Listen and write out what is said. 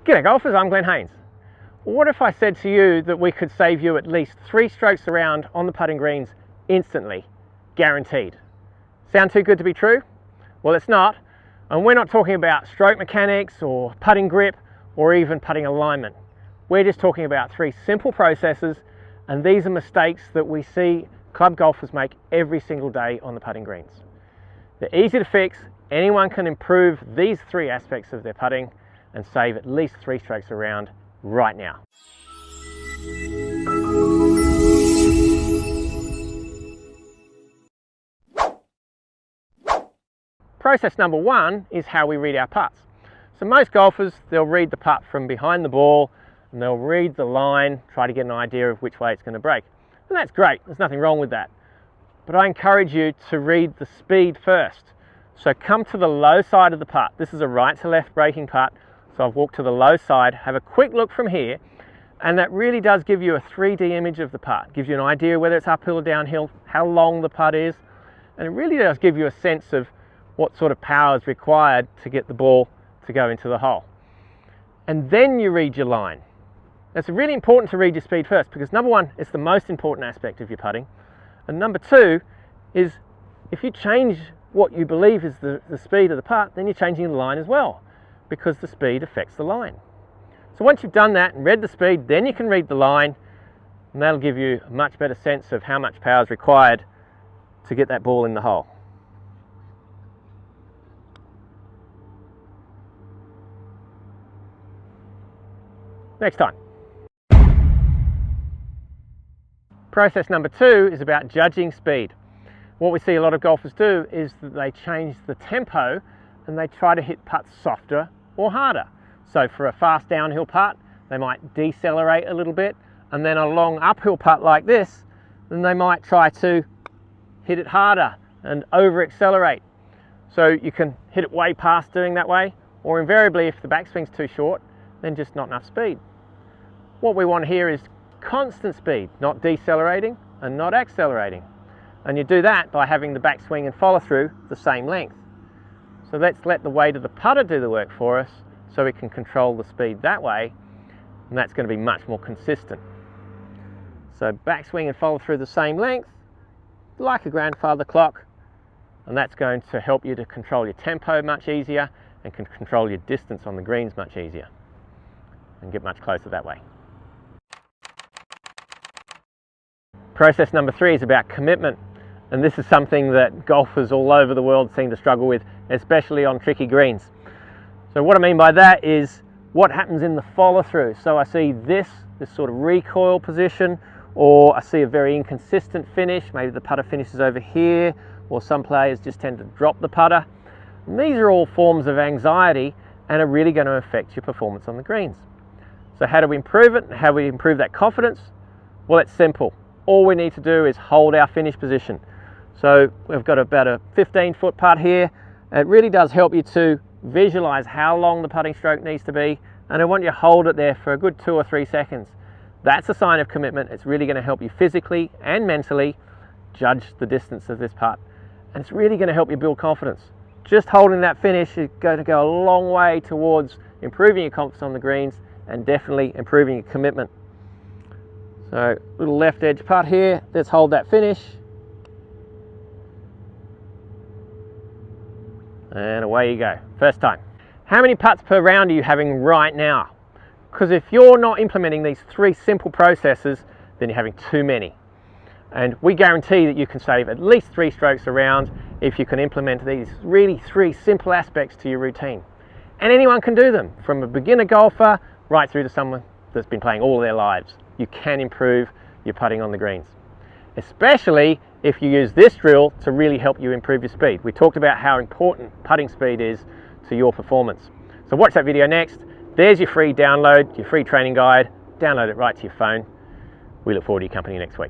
G'day golfers, I'm Glenn Haynes. What if I said to you that we could save you at least 3 strokes around on the putting greens instantly, guaranteed? Sound too good to be true? Well, it's not, and we're not talking about stroke mechanics or putting grip or even putting alignment. We're just talking about 3 simple processes, and these are mistakes that we see club golfers make every single day on the putting greens. They're easy to fix. Anyone can improve these 3 aspects of their putting and save at least 3 strokes around right now. Process number 1 is how we read our putts. So most golfers, they'll read the putt from behind the ball and they'll read the line, try to get an idea of which way it's going to break. And that's great, there's nothing wrong with that. But I encourage you to read the speed first. So come to the low side of the putt. This is a right to left breaking putt. So I've walked to the low side, have a quick look from here, and that really does give you a 3D image of the putt. Gives you an idea whether it's uphill or downhill, how long the putt is, and it really does give you a sense of what sort of power is required to get the ball to go into the hole. And then you read your line. It's really important to read your speed first because number 1, it's the most important aspect of your putting. And number 2 is if you change what you believe is the speed of the putt, then you're changing the line as well, because the speed affects the line. So once you've done that and read the speed, then you can read the line, and that'll give you a much better sense of how much power is required to get that ball in the hole. Next time. Process number 2 is about judging speed. What we see a lot of golfers do is that they change the tempo and they try to hit putts softer or harder. So for a fast downhill putt, they might decelerate a little bit, and then a long uphill putt like this, then they might try to hit it harder and over accelerate. So you can hit it way past doing that way, or invariably if the backswing's too short, then just not enough speed. What we want here is constant speed, not decelerating and not accelerating. And you do that by having the backswing and follow through the same length. So let's let the weight of the putter do the work for us so we can control the speed that way, and that's going to be much more consistent. So backswing and follow through the same length, like a grandfather clock, and that's going to help you to control your tempo much easier and can control your distance on the greens much easier and get much closer that way. Process number 3 is about commitment. And this is something that golfers all over the world seem to struggle with, especially on tricky greens. So what I mean by that is what happens in the follow through. So I see this sort of recoil position, or I see a very inconsistent finish. Maybe the putter finishes over here, or some players just tend to drop the putter. And these are all forms of anxiety and are really going to affect your performance on the greens. So how do we improve it? How do we improve that confidence? Well, it's simple. All we need to do is hold our finish position. So we've got about a 15-foot putt here. It really does help you to visualize how long the putting stroke needs to be, and I want you to hold it there for a good 2 or 3 seconds. That's a sign of commitment. It's really going to help you physically and mentally judge the distance of this putt, and it's really going to help you build confidence. Just holding that finish is going to go a long way towards improving your confidence on the greens and definitely improving your commitment. So little left edge putt here. Let's hold that finish. And away you go, first time. How many putts per round are you having right now? Because if you're not implementing these 3 simple processes, then you're having too many. And we guarantee that you can save at least 3 strokes a round if you can implement these really 3 simple aspects to your routine. And anyone can do them, from a beginner golfer right through to someone that's been playing all their lives. You can improve your putting on the greens, especially if you use this drill to really help you improve your speed. We talked about how important putting speed is to your performance. So watch that video next. There's your free download, your free training guide. Download it right to your phone. We look forward to your company next week.